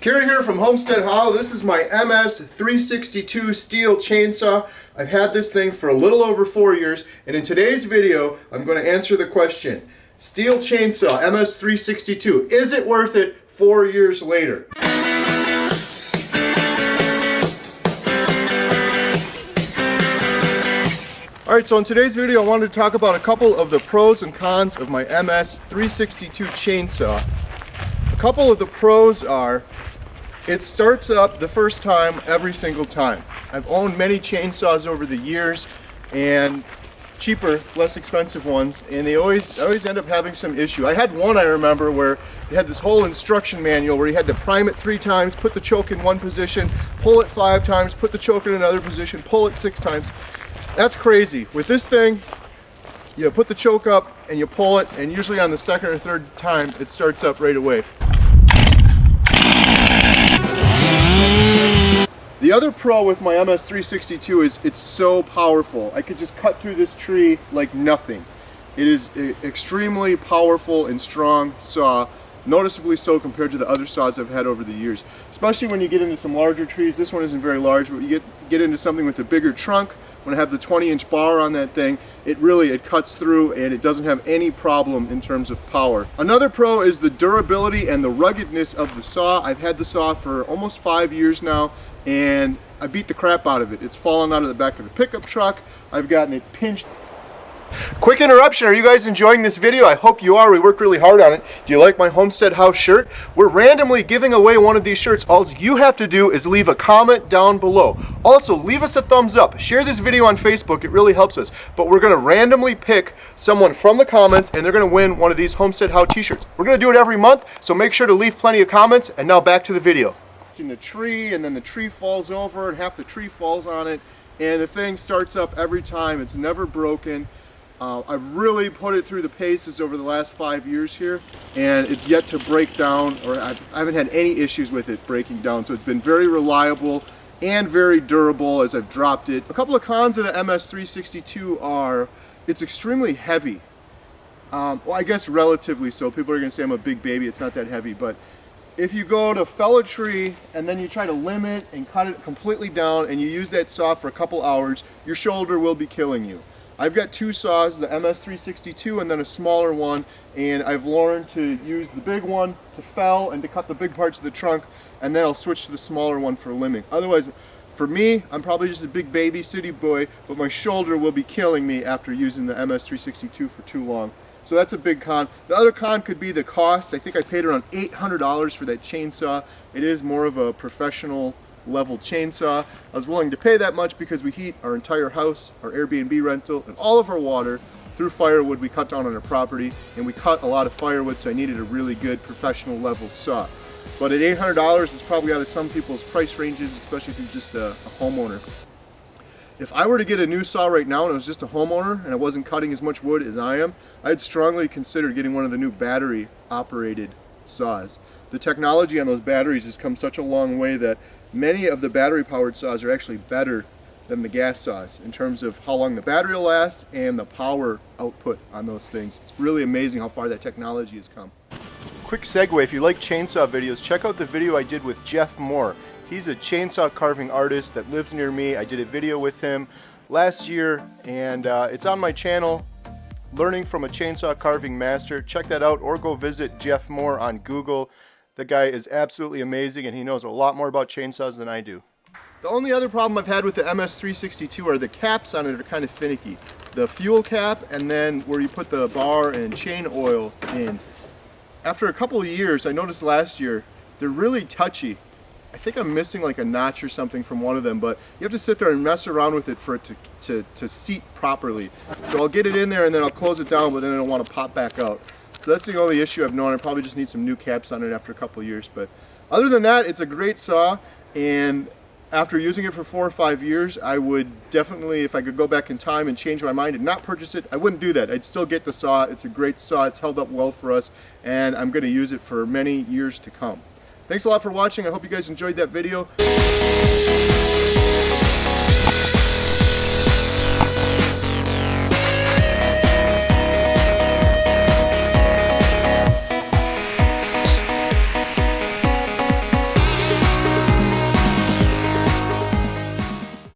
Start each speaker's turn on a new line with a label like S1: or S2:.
S1: Kerry here from HomesteadHow. This is my MS362 Stihl chainsaw. I've had this thing for a little over 4 years, and in today's video I'm going to answer the question: Stihl chainsaw MS362, is it worth it 4 years later? Alright, so in today's video I wanted to talk about a couple of the pros and cons of my MS362 chainsaw. A couple of the pros are, it starts up the first time every single time. I've owned many chainsaws over the years, and cheaper, less expensive ones, and they always end up having some issue. I had one I remember where it had this whole instruction manual where you had to prime it 3 times, put the choke in one position, pull it 5 times, put the choke in another position, pull it 6 times. That's crazy. With this thing, you put the choke up and you pull it, and usually on the second or third time it starts up right away. The other pro with my MS362 is it's so powerful. I could just cut through this tree like nothing. It is an extremely powerful and strong saw, noticeably so compared to the other saws I've had over the years. Especially when you get into some larger trees. This one isn't very large, but you get into something with a bigger trunk. When I have the 20-inch bar on that thing, it cuts through and it doesn't have any problem in terms of power. Another pro is the durability and the ruggedness of the saw. I've had the saw for almost 5 years now, and I beat the crap out of it. It's fallen out of the back of the pickup truck. I've gotten it pinched. Quick interruption, are you guys enjoying this video? I hope you are. We worked really hard on it. Do you like my HomesteadHow shirt? We're randomly giving away one of these shirts. All you have to do is leave a comment down below. Also, leave us a thumbs up. Share this video on Facebook. It really helps us. But we're going to randomly pick someone from the comments, and they're going to win one of these HomesteadHow t-shirts. We're going to do it every month, so make sure to leave plenty of comments. And now back to the video. In the tree, and then the tree falls over, and half the tree falls on it, and the thing starts up every time. It's never broken. I've really put it through the paces over the last 5 years here, and it's yet to break down, or I haven't had any issues with it breaking down. So it's been very reliable and very durable as I've dropped it. A couple of cons of the MS362 are it's extremely heavy. Well, I guess relatively so. People are going to say I'm a big baby, it's not that heavy, but if you go to fell a tree and then you try to limb it and cut it completely down and you use that saw for a couple hours, your shoulder will be killing you. I've got 2 saws, the MS362 and then a smaller one, and I've learned to use the big one to fell and to cut the big parts of the trunk, and then I'll switch to the smaller one for limbing. Otherwise, for me, I'm probably just a big baby city boy, but my shoulder will be killing me after using the MS362 for too long. So that's a big con. The other con could be the cost. I think I paid around $800 for that chainsaw. It is more of a professional level chainsaw. I was willing to pay that much because we heat our entire house, our Airbnb rental, and all of our water through firewood we cut down on our property, and we cut a lot of firewood, so I needed a really good professional level saw. But at $800, it's probably out of some people's price ranges, especially if you're just a homeowner. If I were to get a new saw right now and I was just a homeowner and I wasn't cutting as much wood as I am, I'd strongly consider getting one of the new battery operated saws. The technology on those batteries has come such a long way that many of the battery powered saws are actually better than the gas saws in terms of how long the battery will last and the power output on those things. It's really amazing how far that technology has come. Quick segue, if you like chainsaw videos, check out the video I did with Jeff Moore. He's a chainsaw carving artist that lives near me. I did a video with him last year, and it's on my channel, Learning from a Chainsaw Carving Master. Check that out, or go visit Jeff Moore on Google. The guy is absolutely amazing, and he knows a lot more about chainsaws than I do. The only other problem I've had with the MS362 are the caps on it are kind of finicky. The fuel cap, and then where you put the bar and chain oil in. After a couple of years, I noticed last year, they're really touchy. I think I'm missing like a notch or something from one of them, but you have to sit there and mess around with it for it to seat properly. So I'll get it in there and then I'll close it down, but then I don't want to pop back out. So that's the only issue I've known. I probably just need some new caps on it after a couple of years. But other than that, it's a great saw, and after using it for 4 or 5 years, I would definitely, if I could go back in time and change my mind and not purchase it, I wouldn't do that. I'd still get the saw. It's a great saw. It's held up well for us, and I'm going to use it for many years to come. Thanks a lot for watching. I hope you guys enjoyed that video.